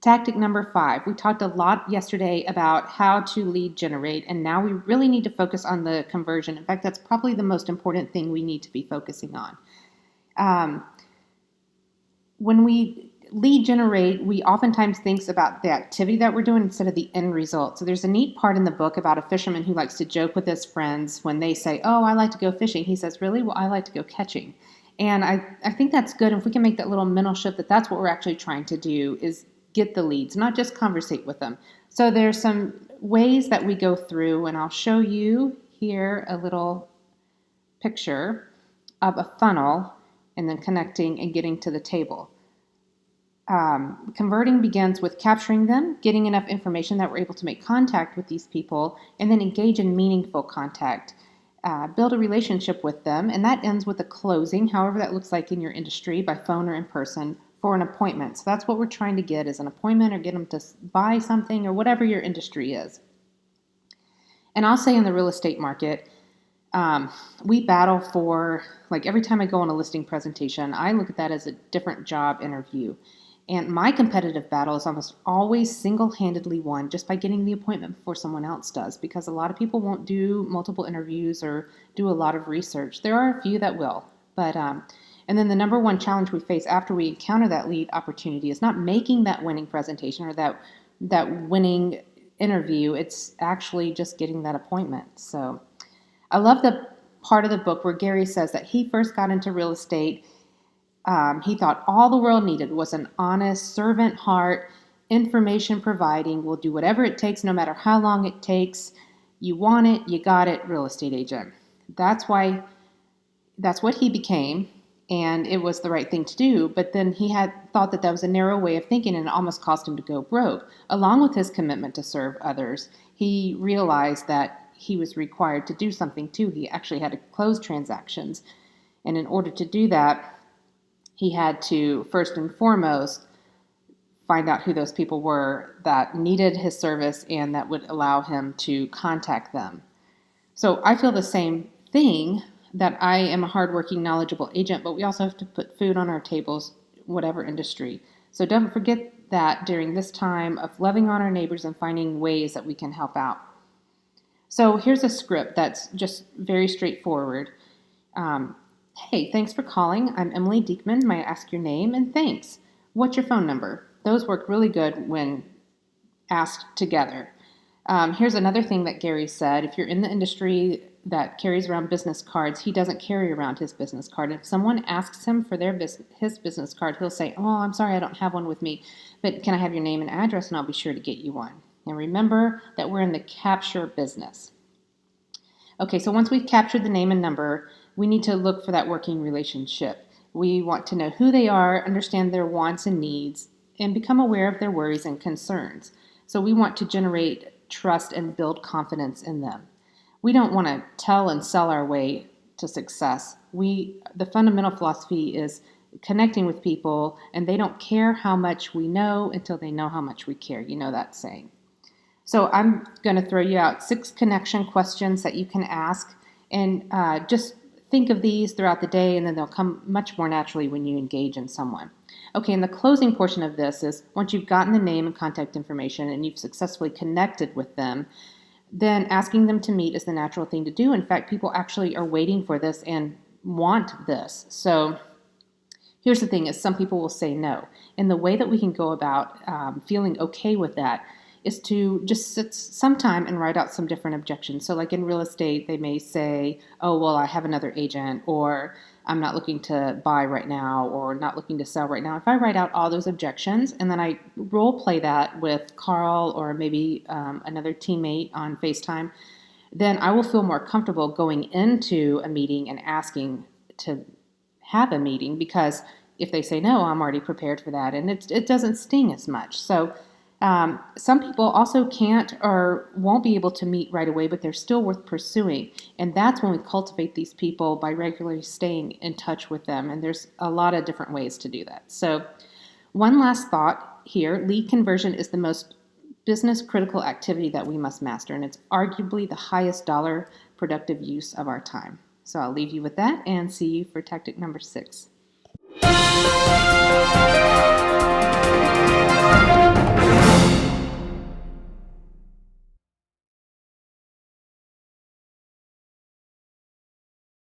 Tactic number 5. We talked a lot yesterday about how to lead generate, and now we really need to focus on the conversion. In fact, that's probably the most important thing we need to be focusing on. When we lead generate, we oftentimes think about the activity that we're doing instead of the end result. So there's a neat part in the book about a fisherman who likes to joke with his friends when they say, oh, I like to go fishing. He says, really? Well, I like to go catching. And I think that's good. If we can make that little mental shift that that's what we're actually trying to do is get the leads, not just conversate with them. So there's some ways that we go through, and I'll show you here a little picture of a funnel and then connecting and getting to the table. Converting begins with capturing them, getting enough information that we're able to make contact with these people, and then engage in meaningful contact. Build a relationship with them, and that ends with a closing, however that looks like in your industry, by phone or in person, for an appointment. So that's what we're trying to get, is an appointment or get them to buy something or whatever your industry is. And I'll say in the real estate market, we battle for, like every time I go on a listing presentation, I look at that as a different job interview. And my competitive battle is almost always single-handedly won just by getting the appointment before someone else does, because a lot of people won't do multiple interviews or do a lot of research. There are a few that will, but and then the number one challenge we face after we encounter that lead opportunity is not making that winning presentation or that winning interview. It's actually just getting that appointment. So I love the part of the book where Gary says that he first got into real estate. He thought all the world needed was an honest servant heart, information providing, will do whatever it takes, no matter how long it takes. You want it, you got it, real estate agent. That's what he became, and it was the right thing to do. But then he had thought that was a narrow way of thinking, and it almost caused him to go broke. Along with his commitment to serve others, he realized that he was required to do something too. He actually had to close transactions, and in order to do that, he had to, first and foremost, find out who those people were that needed his service and that would allow him to contact them. So I feel the same thing, that I am a hardworking, knowledgeable agent, but we also have to put food on our tables, whatever industry. So don't forget that during this time of loving on our neighbors and finding ways that we can help out. So here's a script that's just very straightforward. Hey, thanks for calling. I'm Emily Diekman. May I ask your name? And thanks. What's your phone number? Those work really good when asked together. Here's another thing that Gary said. If you're in the industry that carries around business cards, he doesn't carry around his business card. If someone asks him for his business card, he'll say, oh, I'm sorry, I don't have one with me, but can I have your name and address, and I'll be sure to get you one. And remember that we're in the capture business. Okay, so once we've captured the name and number, we need to look for that working relationship. We want to know who they are, understand their wants and needs, and become aware of their worries and concerns. So we want to generate trust and build confidence in them. We don't want to tell and sell our way to success. The fundamental philosophy is connecting with people, and they don't care how much we know until they know how much we care. You know that saying. So I'm going to throw you out 6 connection questions that you can ask, and just think of these throughout the day, and then they'll come much more naturally when you engage in someone. Okay, and the closing portion of this is once you've gotten the name and contact information and you've successfully connected with them, then asking them to meet is the natural thing to do. In fact, people actually are waiting for this and want this. So here's the thing is some people will say no. And the way that we can go about feeling okay with that is to just sit sometime and write out some different objections. So like in real estate, they may say, oh, well, I have another agent, or I'm not looking to buy right now, or not looking to sell right now. If I write out all those objections and then I role play that with Carl or maybe another teammate on FaceTime, then I will feel more comfortable going into a meeting and asking to have a meeting, because if they say no, I'm already prepared for that, and it doesn't sting as much. So some people also can't or won't be able to meet right away, but they're still worth pursuing. And that's when we cultivate these people by regularly staying in touch with them. And there's a lot of different ways to do that. So one last thought here, lead conversion is the most business critical activity that we must master. And it's arguably the highest dollar productive use of our time. So I'll leave you with that and see you for tactic number 6.